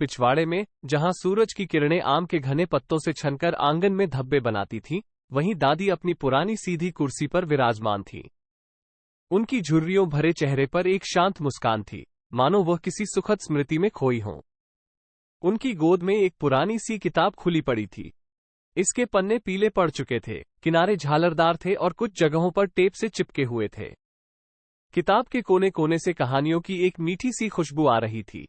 पिछवाड़े में, जहां सूरज की किरणें आम के घने पत्तों से छनकर आंगन में धब्बे बनाती थीं, वहीं दादी अपनी पुरानी सीधी कुर्सी पर विराजमान थीं। उनकी झुर्रियों भरे चेहरे पर एक शांत मुस्कान थी, मानो वह किसी सुखद स्मृति में खोई हों। उनकी गोद में एक पुरानी सी किताब खुली पड़ी थी। इसके पन्ने पीले पड़ चुके थे, किनारे झालरदार थे और कुछ जगहों पर टेप से चिपके हुए थे। किताब के कोने कोने से कहानियों की एक मीठी सी खुशबू आ रही थी।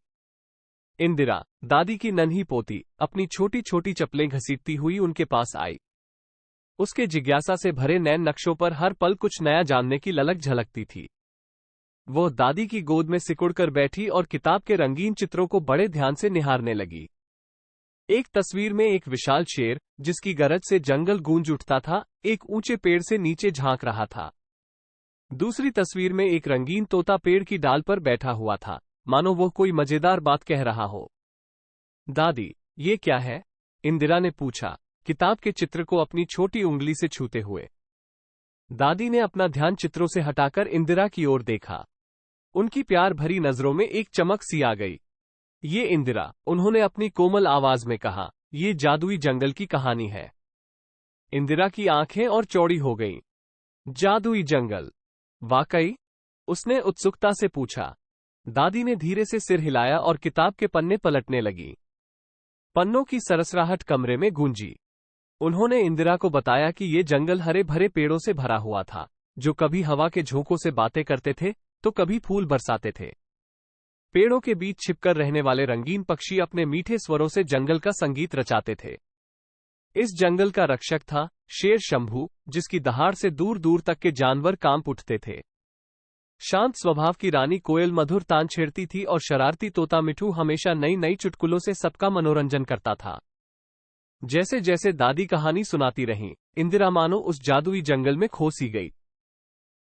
इंदिरा, दादी की नन्ही पोती, अपनी छोटी छोटी चप्पलें घसीटती हुई उनके पास आई। उसके जिज्ञासा से भरे नैन नक्शों पर हर पल कुछ नया जानने की ललक झलकती थी। वो दादी की गोद में सिकुड़कर बैठी और किताब के रंगीन चित्रों को बड़े ध्यान से निहारने लगी। एक तस्वीर में एक विशाल शेर, जिसकी गरज से जंगल गूंज उठता था, एक ऊंचे पेड़ से नीचे झांक रहा था। दूसरी तस्वीर में एक रंगीन तोता पेड़ की डाल पर बैठा हुआ था, मानो वो कोई मजेदार बात कह रहा हो। दादी, ये क्या है? इंदिरा ने पूछा, किताब के चित्र को अपनी छोटी उंगली से छूते हुए। दादी ने अपना ध्यान चित्रों से हटाकर इंदिरा की ओर देखा। उनकी प्यार भरी नजरों में एक चमक सी आ गई। ये इंदिरा, उन्होंने अपनी कोमल आवाज में कहा, ये जादुई जंगल की कहानी है। इंदिरा की आंखें और चौड़ी हो गईं। जादुई जंगल? वाकई? उसने उत्सुकता से पूछा। दादी ने धीरे से सिर हिलाया और किताब के पन्ने पलटने लगी। पन्नों की सरसराहट कमरे में गूंजी। उन्होंने इंदिरा को बताया कि ये जंगल हरे भरे पेड़ों से भरा हुआ था, जो कभी हवा के झोंकों से बातें करते थे तो कभी फूल बरसाते थे। पेड़ों के बीच छिपकर रहने वाले रंगीन पक्षी अपने मीठे स्वरों से जंगल का संगीत रचाते थे। इस जंगल का रक्षक था शेर शंभू, जिसकी दहाड़ से दूर दूर तक के जानवर कांप उठते थे। शांत स्वभाव की रानी कोयल मधुर तान छेड़ती थी और शरारती तोता मिठू हमेशा नई नई चुटकुलों से सबका मनोरंजन करता था। जैसे जैसे दादी कहानी सुनाती रहीं, इंदिरा मानो उस जादुई जंगल में खो सी गई।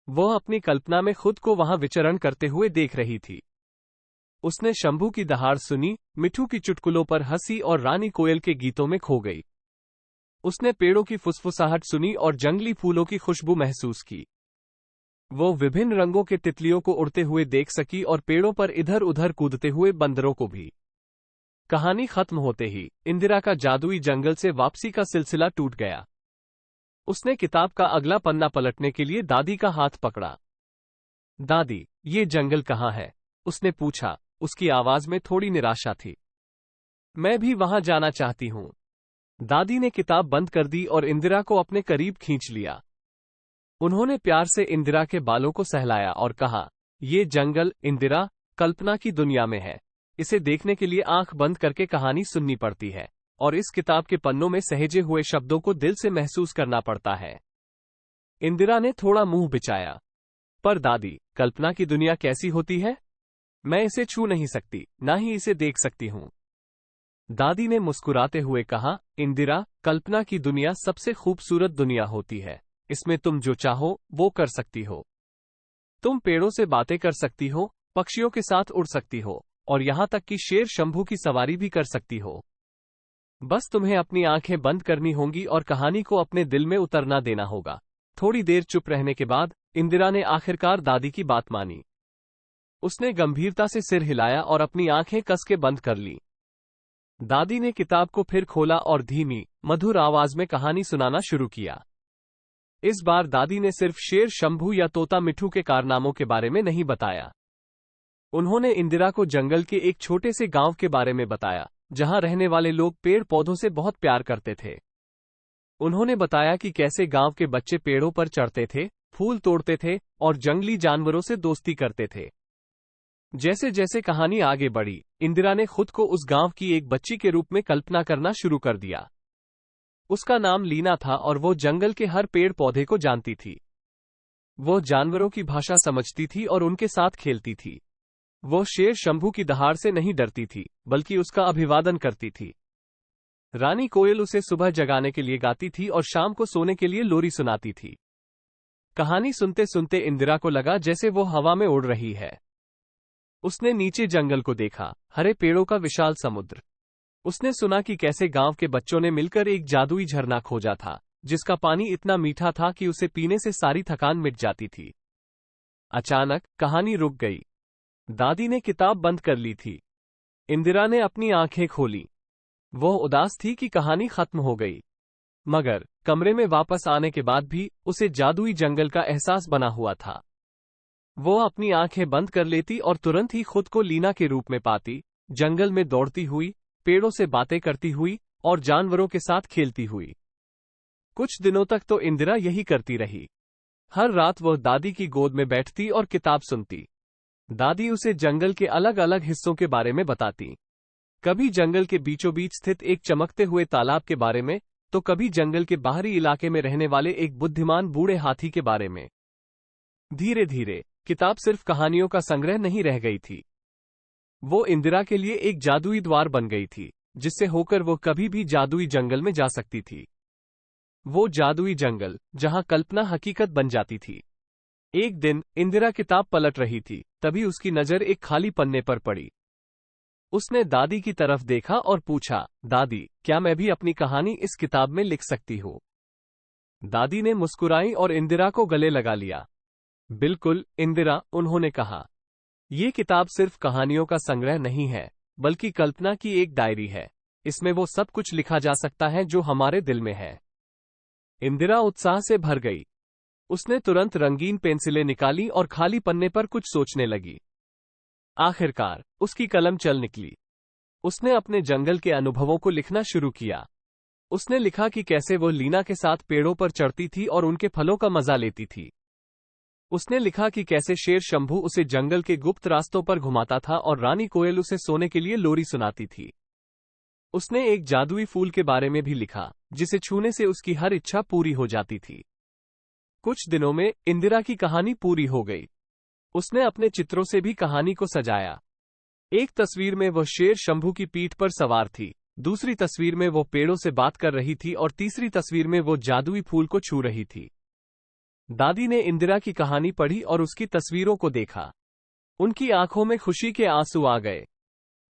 वह अपनी कल्पना में खुद को वहां विचरण करते हुए देख रही थी। उसने शंभू की दहाड़ सुनी, मिठू की चुटकुलों पर हंसी और रानी कोयल के गीतों में खो गई। उसने पेड़ों की फुसफुसाहट सुनी और जंगली फूलों की खुशबू महसूस की। वो विभिन्न रंगों के तितलियों को उड़ते हुए देख सकी और पेड़ों पर इधर उधर कूदते हुए बंदरों को भी। कहानी खत्म होते ही इंदिरा का जादुई जंगल से वापसी का सिलसिला टूट गया। उसने किताब का अगला पन्ना पलटने के लिए दादी का हाथ पकड़ा। दादी, ये जंगल कहाँ है? उसने पूछा। उसकी आवाज में थोड़ी निराशा थी। मैं भी वहां जाना चाहती हूं। दादी ने किताब बंद कर दी और इंदिरा को अपने करीब खींच लिया। उन्होंने प्यार से इंदिरा के बालों को सहलाया और कहा, ये जंगल, इंदिरा, कल्पना की दुनिया में है। इसे देखने के लिए आंख बंद करके कहानी सुननी पड़ती है, और इस किताब के पन्नों में सहेजे हुए शब्दों को दिल से महसूस करना पड़ता है। इंदिरा ने थोड़ा मुंह बिचाया। पर दादी, कल्पना की दुनिया कैसी होती है? मैं इसे छू नहीं सकती, ना ही इसे देख सकती हूं। दादी ने मुस्कुराते हुए कहा, इंदिरा, कल्पना की दुनिया सबसे खूबसूरत दुनिया होती है। इसमें तुम जो चाहो वो कर सकती हो। तुम पेड़ों से बातें कर सकती हो, पक्षियों के साथ उड़ सकती हो, और यहां तक कि शेर शंभू की सवारी भी कर सकती हो। बस तुम्हें अपनी आंखें बंद करनी होंगी और कहानी को अपने दिल में उतरना देना होगा। थोड़ी देर चुप रहने के बाद इंदिरा ने आखिरकार दादी की बात मानी। उसने गंभीरता से सिर हिलाया और अपनी आंखें कस के बंद कर ली। दादी ने किताब को फिर खोला और धीमी, मधुर आवाज में कहानी सुनाना शुरू किया। इस बार दादी ने सिर्फ शेर शंभू या तोता मिठू के कारनामों के बारे में नहीं बताया। उन्होंने इंदिरा को जंगल के एक छोटे से गांव के बारे में बताया, जहां रहने वाले लोग पेड़ पौधों से बहुत प्यार करते थे। उन्होंने बताया कि कैसे गांव के बच्चे पेड़ों पर चढ़ते थे, फूल तोड़ते थे और जंगली जानवरों से दोस्ती करते थे। जैसे जैसे कहानी आगे बढ़ी, इंदिरा ने खुद को उस गांव की एक बच्ची के रूप में कल्पना करना शुरू कर दिया। उसका नाम लीना था और वो जंगल के हर पेड़ पौधे को जानती थी। वो जानवरों की भाषा समझती थी और उनके साथ खेलती थी। वो शेर शंभू की दहाड़ से नहीं डरती थी, बल्कि उसका अभिवादन करती थी। रानी कोयल उसे सुबह जगाने के लिए गाती थी और शाम को सोने के लिए लोरी सुनाती थी। कहानी सुनते सुनते इंदिरा को लगा जैसे वो हवा में उड़ रही है। उसने नीचे जंगल को देखा, हरे पेड़ों का विशाल समुद्र। उसने सुना कि कैसे गांव के बच्चों ने मिलकर एक जादुई झरना खोजा था, जिसका पानी इतना मीठा था कि उसे पीने से सारी थकान मिट जाती थी। अचानक कहानी रुक गई। दादी ने किताब बंद कर ली थी। इंदिरा ने अपनी आंखें खोली। वह उदास थी कि कहानी खत्म हो गई, मगर कमरे में वापस आने के बाद भी उसे जादुई जंगल का एहसास बना हुआ था। वो अपनी आंखें बंद कर लेती और तुरंत ही खुद को लीना के रूप में पाती, जंगल में दौड़ती हुई, पेड़ों से बातें करती हुई और जानवरों के साथ खेलती हुई। कुछ दिनों तक तो इंदिरा यही करती रही। हर रात वह दादी की गोद में बैठती और किताब सुनती। दादी उसे जंगल के अलग अलग हिस्सों के बारे में बताती। कभी जंगल के बीचों बीच स्थित एक चमकते हुए तालाब के बारे में, तो कभी जंगल के बाहरी इलाके में रहने वाले एक बुद्धिमान बूढ़े हाथी के बारे में। धीरे धीरे किताब सिर्फ कहानियों का संग्रह नहीं रह गई थी। वो इंदिरा के लिए एक जादुई द्वार बन गई थी, जिससे होकर वो कभी भी जादुई जंगल में जा सकती थी। वो जादुई जंगल जहां कल्पना हकीकत बन जाती थी। एक दिन इंदिरा किताब पलट रही थी, तभी उसकी नजर एक खाली पन्ने पर पड़ी। उसने दादी की तरफ देखा और पूछा, दादी, क्या मैं भी अपनी कहानी इस किताब में लिख सकती हूँ? दादी ने मुस्कुराई और इंदिरा को गले लगा लिया। बिल्कुल इंदिरा, उन्होंने कहा। ये किताब सिर्फ कहानियों का संग्रह नहीं है, बल्कि कल्पना की एक डायरी है। इसमें वो सब कुछ लिखा जा सकता है जो हमारे दिल में है। इंदिरा उत्साह से भर गई। उसने तुरंत रंगीन पेंसिलें निकाली और खाली पन्ने पर कुछ सोचने लगी। आखिरकार उसकी कलम चल निकली। उसने अपने जंगल के अनुभवों को लिखना शुरू किया। उसने लिखा कि कैसे वो लीना के साथ पेड़ों पर चढ़ती थी और उनके फलों का मजा लेती थी। उसने लिखा कि कैसे शेर शंभू उसे जंगल के गुप्त रास्तों पर घुमाता था और रानी कोयल उसे सोने के लिए लोरी सुनाती थी। उसने एक जादुई फूल के बारे में भी लिखा, जिसे छूने से उसकी हर इच्छा पूरी हो जाती थी। कुछ दिनों में इंदिरा की कहानी पूरी हो गई। उसने अपने चित्रों से भी कहानी को सजाया। एक तस्वीर में वह शेर शंभू की पीठ पर सवार थी, दूसरी तस्वीर में वो पेड़ों से बात कर रही थी और तीसरी तस्वीर में वो जादुई फूल को छू रही थी। दादी ने इंदिरा की कहानी पढ़ी और उसकी तस्वीरों को देखा। उनकी आंखों में खुशी के आंसू आ गए।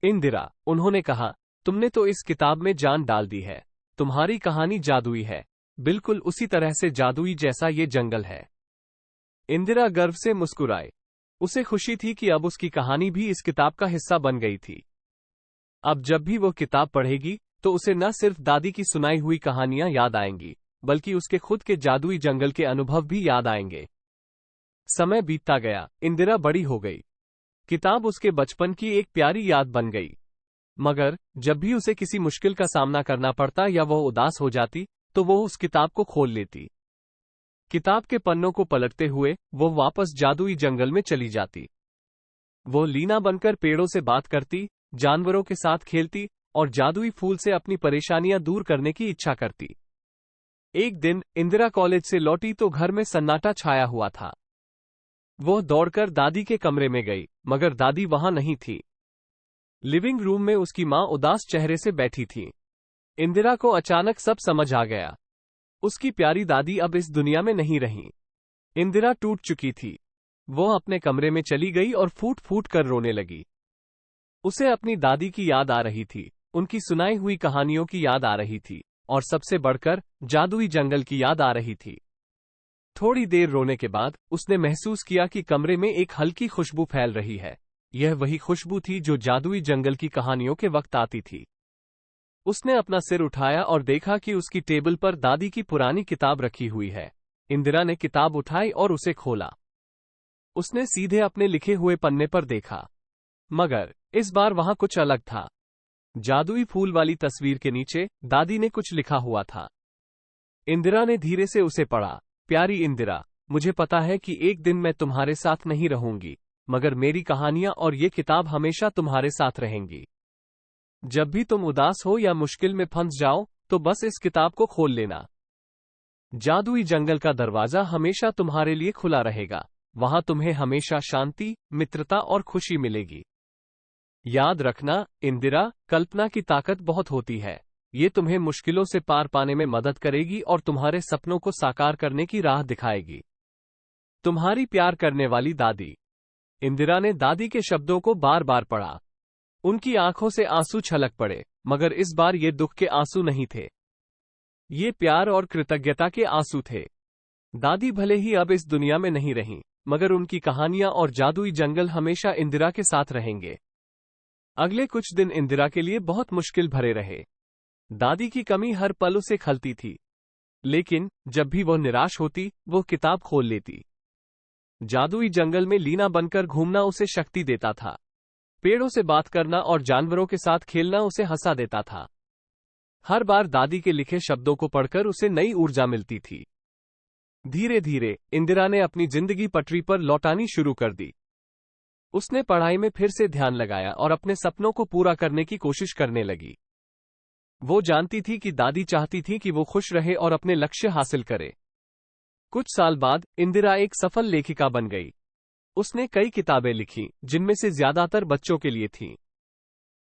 इंदिरा, उन्होंने कहा, तुमने तो इस किताब में जान डाल दी है। तुम्हारी कहानी जादुई है, बिल्कुल उसी तरह से जादुई जैसा ये जंगल है। इंदिरा गर्व से मुस्कुराई। उसे खुशी थी कि अब उसकी कहानी भी इस किताब का हिस्सा बन गई थी। अब जब भी वो किताब पढ़ेगी, तो उसे न सिर्फ दादी की सुनाई हुई कहानियां याद आएंगी, बल्कि उसके खुद के जादुई जंगल के अनुभव भी याद आएंगे। समय बीतता गया, इंदिरा बड़ी हो गई। किताब उसके बचपन की एक प्यारी याद बन गई। मगर जब भी उसे किसी मुश्किल का सामना करना पड़ता या वह उदास हो जाती, तो वो उस किताब को खोल लेती। किताब के पन्नों को पलटते हुए वो वापस जादुई जंगल में चली जाती। वो लीना बनकर पेड़ों से बात करती, जानवरों के साथ खेलती और जादुई फूल से अपनी परेशानियां दूर करने की इच्छा करती। एक दिन इंदिरा कॉलेज से लौटी तो घर में सन्नाटा छाया हुआ था। वह दौड़कर दादी के कमरे में गई, मगर दादी वहां नहीं थी। लिविंग रूम में उसकी मां उदास चेहरे से बैठी थी। इंदिरा को अचानक सब समझ आ गया। उसकी प्यारी दादी अब इस दुनिया में नहीं रही। इंदिरा टूट चुकी थी। वो अपने कमरे में चली गई और फूट फूट कर रोने लगी। उसे अपनी दादी की याद आ रही थी, उनकी सुनाई हुई कहानियों की याद आ रही थी, और सबसे बढ़कर जादुई जंगल की याद आ रही थी। थोड़ी देर रोने के बाद उसने महसूस किया कि कमरे में एक हल्की खुशबू फैल रही है। यह वही खुशबू थी जो जादुई जंगल की कहानियों के वक्त आती थी। उसने अपना सिर उठाया और देखा कि उसकी टेबल पर दादी की पुरानी किताब रखी हुई है। इंदिरा ने किताब उठाई और उसे खोला। उसने सीधे अपने लिखे हुए पन्ने पर देखा, मगर इस बार वहां कुछ अलग था। जादुई फूल वाली तस्वीर के नीचे दादी ने कुछ लिखा हुआ था। इंदिरा ने धीरे से उसे पढ़ा। प्यारी इंदिरा, मुझे पता है कि एक दिन मैं तुम्हारे साथ नहीं रहूंगी, मगर मेरी कहानियां और ये किताब हमेशा तुम्हारे साथ रहेंगी। जब भी तुम उदास हो या मुश्किल में फंस जाओ, तो बस इस किताब को खोल लेना। जादुई जंगल का दरवाजा हमेशा तुम्हारे लिए खुला रहेगा। वहां तुम्हें हमेशा शांति, मित्रता और खुशी मिलेगी। याद रखना इंदिरा, कल्पना की ताकत बहुत होती है। ये तुम्हें मुश्किलों से पार पाने में मदद करेगी और तुम्हारे सपनों को साकार करने की राह दिखाएगी। तुम्हारी प्यार करने वाली दादी। इंदिरा ने दादी के शब्दों को बार बार पढ़ा। उनकी आंखों से आंसू छलक पड़े, मगर इस बार ये दुख के आंसू नहीं थे। ये प्यार और कृतज्ञता के आंसू थे। दादी भले ही अब इस दुनिया में नहीं रहीं, मगर उनकी कहानियां और जादुई जंगल हमेशा इंदिरा के साथ रहेंगे। अगले कुछ दिन इंदिरा के लिए बहुत मुश्किल भरे रहे। दादी की कमी हर पल उसे खलती थी, लेकिन जब भी वह निराश होती, वो किताब खोल लेती। जादुई जंगल में लीना बनकर घूमना उसे शक्ति देता था। पेड़ों से बात करना और जानवरों के साथ खेलना उसे हंसा देता था। हर बार दादी के लिखे शब्दों को पढ़कर उसे नई ऊर्जा मिलती थी। धीरे धीरे इंदिरा ने अपनी जिंदगी पटरी पर लौटानी शुरू कर दी। उसने पढ़ाई में फिर से ध्यान लगाया और अपने सपनों को पूरा करने की कोशिश करने लगी। वो जानती थी कि दादी चाहती थी कि वो खुश रहे और अपने लक्ष्य हासिल करे। कुछ साल बाद इंदिरा एक सफल लेखिका बन गई। उसने कई किताबें लिखीं, जिनमें से ज्यादातर बच्चों के लिए थीं।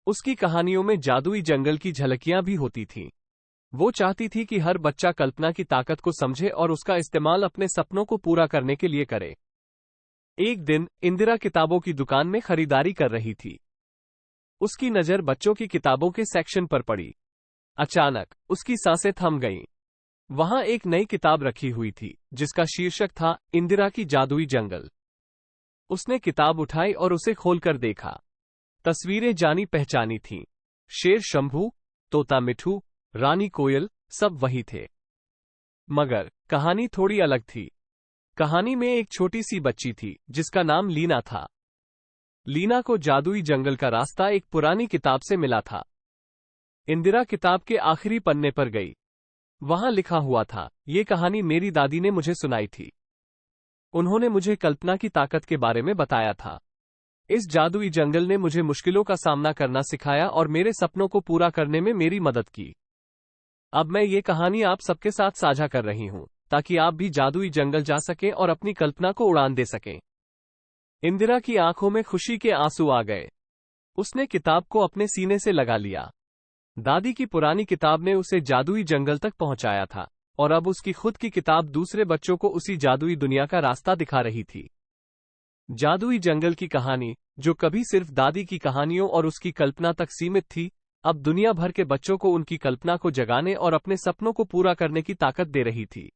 उसकी कहानियों में जादुई जंगल की झलकियां भी होती थीं। वो चाहती थी कि हर बच्चा कल्पना की ताकत को समझे और उसका इस्तेमाल अपने सपनों को पूरा करने के लिए करे। एक दिन इंदिरा किताबों की दुकान में खरीदारी कर रही थी। उसकी नजर बच्चों की किताबों के सेक्शन पर पड़ी। अचानक उसकी सांसें थम गईं। वहां एक नई किताब रखी हुई थी, जिसका शीर्षक था इंदिरा की जादुई जंगल। उसने किताब उठाई और उसे खोलकर देखा। तस्वीरें जानी पहचानी थीं। शेर शंभू, तोता मिठू, रानी कोयल, सब वही थे। मगर कहानी थोड़ी अलग थी। कहानी में एक छोटी सी बच्ची थी, जिसका नाम लीना था। लीना को जादुई जंगल का रास्ता एक पुरानी किताब से मिला था। इंदिरा किताब के आखिरी पन्ने पर गई। वहां लिखा हुआ था, ये कहानी मेरी दादी ने मुझे सुनाई थी। उन्होंने मुझे कल्पना की ताकत के बारे में बताया था। इस जादुई जंगल ने मुझे मुश्किलों का सामना करना सिखाया और मेरे सपनों को पूरा करने में मेरी मदद की। अब मैं ये कहानी आप सबके साथ साझा कर रही हूं, ताकि आप भी जादुई जंगल जा सकें और अपनी कल्पना को उड़ान दे सकें। इंदिरा की आंखों में खुशी के आंसू आ गए। उसने किताब को अपने सीने से लगा लिया। दादी की पुरानी किताब ने उसे जादुई जंगल तक पहुंचाया था, और अब उसकी खुद की किताब दूसरे बच्चों को उसी जादुई दुनिया का रास्ता दिखा रही थी। जादुई जंगल की कहानी, जो कभी सिर्फ दादी की कहानियों और उसकी कल्पना तक सीमित थी, अब दुनिया भर के बच्चों को उनकी कल्पना को जगाने और अपने सपनों को पूरा करने की ताकत दे रही थी।